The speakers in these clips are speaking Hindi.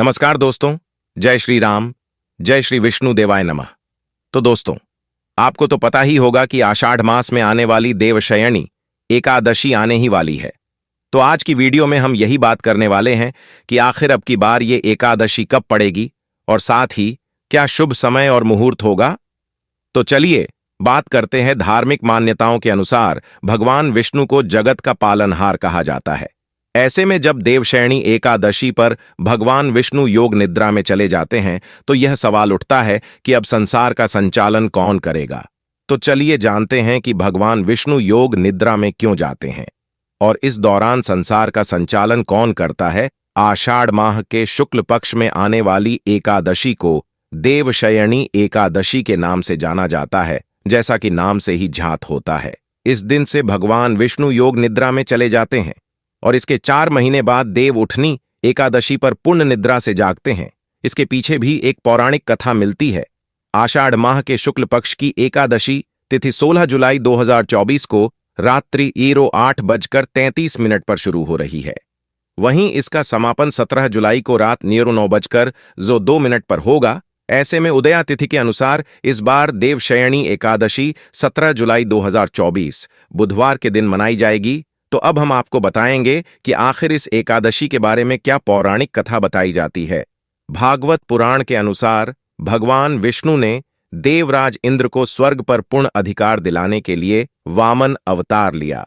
नमस्कार दोस्तों। जय श्री राम, जय श्री विष्णु देवाय नमः। तो दोस्तों, आपको तो पता ही होगा कि आषाढ़ मास में आने वाली देवशयनी एकादशी आने ही वाली है। तो आज की वीडियो में हम यही बात करने वाले हैं कि आखिर अब की बार ये एकादशी कब पड़ेगी और साथ ही क्या शुभ समय और मुहूर्त होगा। तो चलिए बात करते हैं। धार्मिक मान्यताओं के अनुसार भगवान विष्णु को जगत का पालनहार कहा जाता है। ऐसे में जब देवशयनी एकादशी पर भगवान विष्णु योग निद्रा में चले जाते हैं तो यह सवाल उठता है कि अब संसार का संचालन कौन करेगा। तो चलिए जानते हैं कि भगवान विष्णु योग निद्रा में क्यों जाते हैं और इस दौरान संसार का संचालन कौन करता है। आषाढ़ माह के शुक्ल पक्ष में आने वाली एकादशी को देवशयनी एकादशी के नाम से जाना जाता है, जैसा कि नाम से ही झात होता है। इस दिन से भगवान विष्णु योग निद्रा में चले जाते हैं और इसके 4 महीने बाद देव उठनी एकादशी पर पूर्ण निद्रा से जागते हैं। इसके पीछे भी एक पौराणिक कथा मिलती है। आषाढ़ माह के शुक्ल पक्ष की एकादशी तिथि 16 जुलाई 2024 को रात्रि 8:33 पर शुरू हो रही है। वहीं इसका समापन 17 जुलाई को रात 9:02 पर होगा। ऐसे में उदया तिथि के अनुसार इस बार देवशयनी एकादशी 17 जुलाई 2024 बुधवार के दिन मनाई जाएगी। तो अब हम आपको बताएंगे कि आखिर इस एकादशी के बारे में क्या पौराणिक कथा बताई जाती है। भागवत पुराण के अनुसार भगवान विष्णु ने देवराज इंद्र को स्वर्ग पर पूर्ण अधिकार दिलाने के लिए वामन अवतार लिया।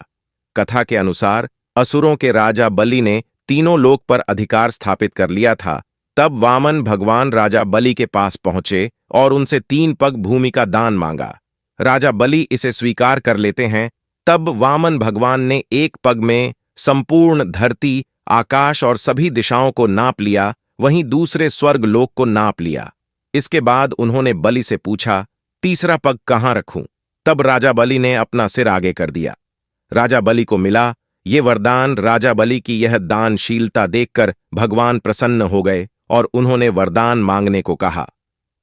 कथा के अनुसार असुरों के राजा बलि ने तीनों लोक पर अधिकार स्थापित कर लिया था। तब वामन भगवान राजा बलि के पास पहुंचे और उनसे 3 पग भूमि का दान मांगा। राजा बलि इसे स्वीकार कर लेते हैं। तब वामन भगवान ने 1 पग में संपूर्ण धरती, आकाश और सभी दिशाओं को नाप लिया, वहीं दूसरे स्वर्ग लोक को नाप लिया। इसके बाद उन्होंने बलि से पूछा, 3रा पग कहाँ रखूं। तब राजा बलि ने अपना सिर आगे कर दिया। राजा बलि को मिला ये वरदान। राजा बलि की यह दानशीलता देखकर भगवान प्रसन्न हो गए और उन्होंने वरदान मांगने को कहा।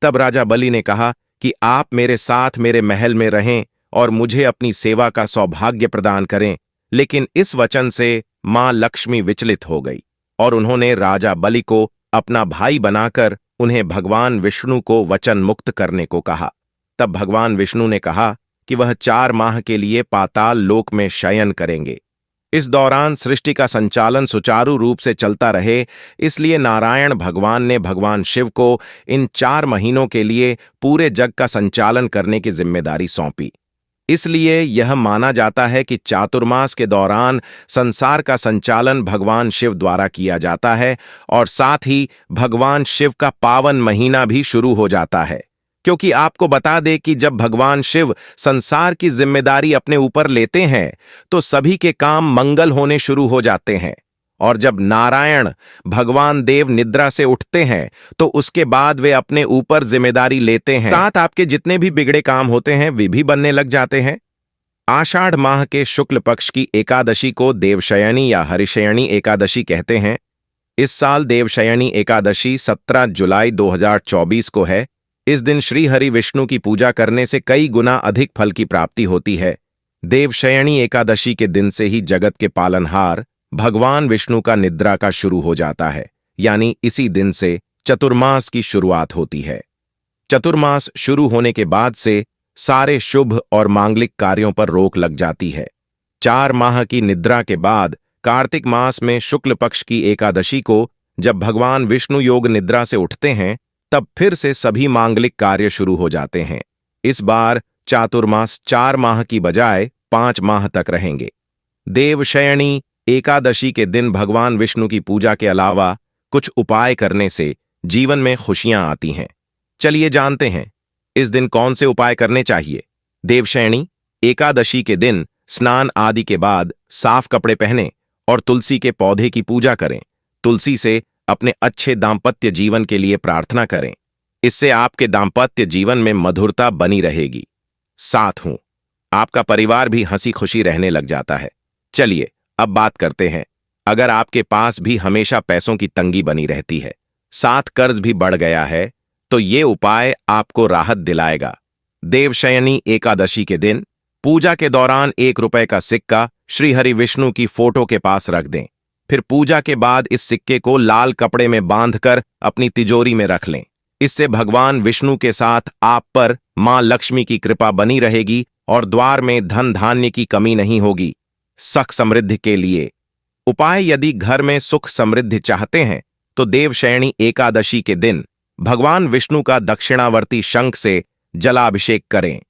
तब राजा बलि ने कहा कि आप मेरे साथ मेरे महल में रहें और मुझे अपनी सेवा का सौभाग्य प्रदान करें। लेकिन इस वचन से मां लक्ष्मी विचलित हो गई और उन्होंने राजा बलि को अपना भाई बनाकर उन्हें भगवान विष्णु को वचन मुक्त करने को कहा। तब भगवान विष्णु ने कहा कि वह 4 माह के लिए पाताल लोक में शयन करेंगे। इस दौरान सृष्टि का संचालन सुचारू रूप से चलता रहे, इसलिए नारायण भगवान ने भगवान शिव को इन 4 महीनों के लिए पूरे जग का संचालन करने की जिम्मेदारी सौंपी। इसलिए यह माना जाता है कि चातुर्मास के दौरान संसार का संचालन भगवान शिव द्वारा किया जाता है और साथ ही भगवान शिव का पावन महीना भी शुरू हो जाता है। क्योंकि आपको बता दें कि जब भगवान शिव संसार की जिम्मेदारी अपने ऊपर लेते हैं तो सभी के काम मंगल होने शुरू हो जाते हैं, और जब नारायण भगवान देव निद्रा से उठते हैं तो उसके बाद वे अपने ऊपर जिम्मेदारी लेते हैं। साथ आपके जितने भी बिगड़े काम होते हैं वे भी बनने लग जाते हैं। आषाढ़ माह के शुक्ल पक्ष की एकादशी को देवशयनी या हरिशयनी एकादशी कहते हैं। इस साल देवशयनी एकादशी 17 जुलाई 2024 को है। इस दिन श्री हरि विष्णु की पूजा करने से कई गुना अधिक फल की प्राप्ति होती है। देवशयनी एकादशी के दिन से ही जगत के पालनहार भगवान विष्णु का निद्रा का शुरू हो जाता है, यानी इसी दिन से चतुर्मास की शुरुआत होती है। चतुर्मास शुरू होने के बाद से सारे शुभ और मांगलिक कार्यों पर रोक लग जाती है। 4 माह की निद्रा के बाद कार्तिक मास में शुक्ल पक्ष की एकादशी को जब भगवान विष्णु योग निद्रा से उठते हैं तब फिर से सभी मांगलिक कार्य शुरू हो जाते हैं। इस बार चातुर्मास 4 माह की बजाय 5 माह तक रहेंगे। देवशयनी एकादशी के दिन भगवान विष्णु की पूजा के अलावा कुछ उपाय करने से जीवन में खुशियां आती हैं। चलिए जानते हैं इस दिन कौन से उपाय करने चाहिए। देवशयनी एकादशी के दिन स्नान आदि के बाद साफ कपड़े पहनें और तुलसी के पौधे की पूजा करें। तुलसी से अपने अच्छे दाम्पत्य जीवन के लिए प्रार्थना करें। इससे आपके दाम्पत्य जीवन में मधुरता बनी रहेगी। साथ हूं आपका परिवार भी हंसी खुशी रहने लग जाता है। चलिए अब बात करते हैं, अगर आपके पास भी हमेशा पैसों की तंगी बनी रहती है, साथ कर्ज भी बढ़ गया है, तो ये उपाय आपको राहत दिलाएगा। देवशयनी एकादशी के दिन पूजा के दौरान 1 रुपए का सिक्का श्री हरि विष्णु की फोटो के पास रख दें। फिर पूजा के बाद इस सिक्के को लाल कपड़े में बांधकर अपनी तिजोरी में रख लें। इससे भगवान विष्णु के साथ आप पर मां लक्ष्मी की कृपा बनी रहेगी और द्वार में धन धान्य की कमी नहीं होगी। सुख समृद्धि के लिए उपाय: यदि घर में सुख समृद्धि चाहते हैं तो देवशयनी एकादशी के दिन भगवान विष्णु का दक्षिणावर्ती शंख से जलाभिषेक करें।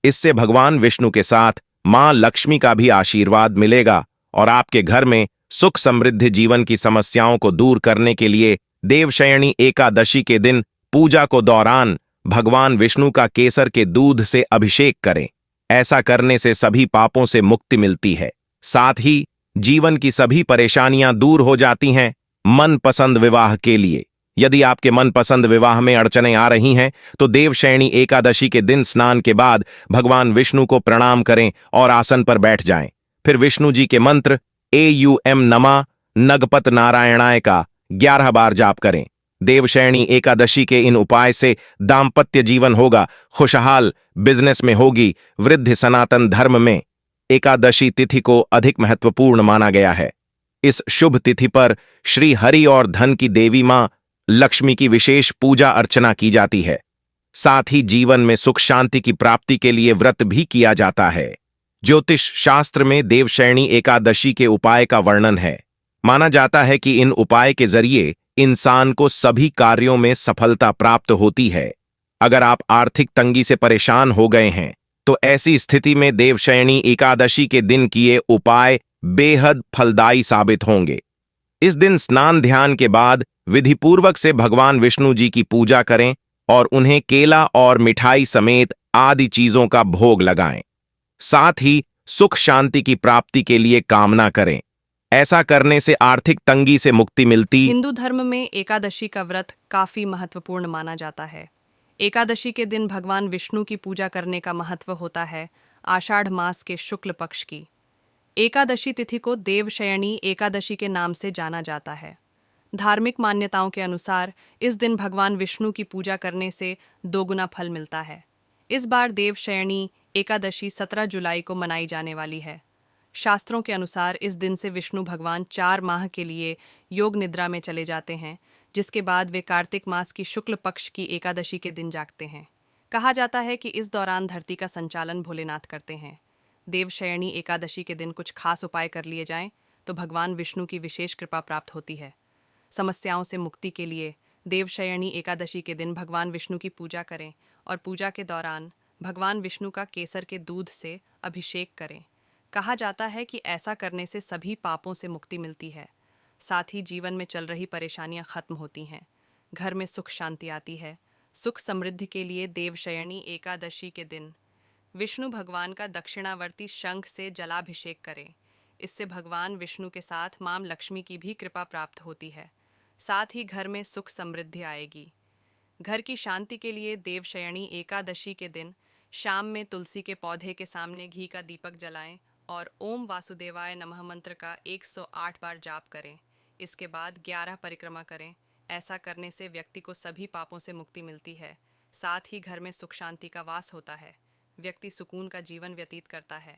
इससे भगवान विष्णु के साथ मां लक्ष्मी का भी आशीर्वाद मिलेगा और आपके घर में सुख समृद्धि जीवन की समस्याओं को दूर करने के लिए देवशयनी एकादशी के दिन पूजा को दौरान भगवान विष्णु का केसर के दूध से अभिषेक करें। ऐसा करने से सभी पापों से मुक्ति मिलती है, साथ ही जीवन की सभी परेशानियां दूर हो जाती हैं। मनपसंद विवाह के लिए यदि आपके मनपसंद विवाह में अड़चनें आ रही हैं तो देवशयनी एकादशी के दिन स्नान के बाद भगवान विष्णु को प्रणाम करें और आसन पर बैठ जाएं। फिर विष्णु जी के मंत्र एयूएम नमा नगपत नारायणाय का 11 बार जाप करें। देवशयनी एकादशी के इन उपाय से दाम्पत्य जीवन होगा खुशहाल, बिजनेस में होगी वृद्धि। सनातन धर्म में एकादशी तिथि को अधिक महत्वपूर्ण माना गया है। इस शुभ तिथि पर श्री हरि और धन की देवी मां लक्ष्मी की विशेष पूजा अर्चना की जाती है। साथ ही जीवन में सुख शांति की प्राप्ति के लिए व्रत भी किया जाता है। ज्योतिष शास्त्र में देवशयनी एकादशी के उपाय का वर्णन है। माना जाता है कि इन उपाय के जरिए इंसान को सभी कार्यों में सफलता प्राप्त होती है। अगर आप आर्थिक तंगी से परेशान हो गए हैं तो ऐसी स्थिति में देवशयनी एकादशी के दिन किए उपाय बेहद फलदायी साबित होंगे। इस दिन स्नान ध्यान के बाद विधिपूर्वक से भगवान विष्णु जी की पूजा करें और उन्हें केला और मिठाई समेत आदि चीजों का भोग लगाएं। साथ ही सुख शांति की प्राप्ति के लिए कामना करें। ऐसा करने से आर्थिक तंगी से मुक्ति मिलती। हिंदू धर्म में एकादशी का व्रत काफी महत्वपूर्ण माना जाता है। एकादशी के दिन भगवान विष्णु की पूजा करने का महत्व होता है। आषाढ़ मास के शुक्ल पक्ष की एकादशी तिथि को देवशयनी एकादशी के नाम से जाना जाता है। धार्मिक मान्यताओं के अनुसार इस दिन भगवान विष्णु की पूजा करने से दोगुना फल मिलता है। इस बार देवशयनी एकादशी 17 जुलाई को मनाई जाने वाली है। शास्त्रों के अनुसार इस दिन से विष्णु भगवान 4 माह के लिए योग निद्रा में चले जाते हैं, जिसके बाद वे कार्तिक मास की शुक्ल पक्ष की एकादशी के दिन जागते हैं। कहा जाता है कि इस दौरान धरती का संचालन भोलेनाथ करते हैं। देवशयनी एकादशी के दिन कुछ खास उपाय कर लिए जाएं तो भगवान विष्णु की विशेष कृपा प्राप्त होती है। समस्याओं से मुक्ति के लिए देवशयनी एकादशी के दिन भगवान विष्णु की पूजा करें और पूजा के दौरान भगवान विष्णु का केसर के दूध से अभिषेक करें। कहा जाता है कि ऐसा करने से सभी पापों से मुक्ति मिलती है, साथ ही जीवन में चल रही परेशानियां खत्म होती हैं, घर में सुख शांति आती है। सुख समृद्धि के लिए देवशयनी एकादशी के दिन विष्णु भगवान का दक्षिणावर्ती शंख से जलाभिषेक करें। इससे भगवान विष्णु के साथ मां लक्ष्मी की भी कृपा प्राप्त होती है, साथ ही घर में सुख समृद्धि आएगी। घर की शांति के लिए देवशयनी एकादशी के दिन शाम में तुलसी के पौधे के सामने घी का दीपक जलाएं और ओम वासुदेवाय नमः मंत्र का 108 बार जाप करें। इसके बाद 11 परिक्रमा करें। ऐसा करने से व्यक्ति को सभी पापों से मुक्ति मिलती है, साथ ही घर में सुख शांति का वास होता है। व्यक्ति सुकून का जीवन व्यतीत करता है।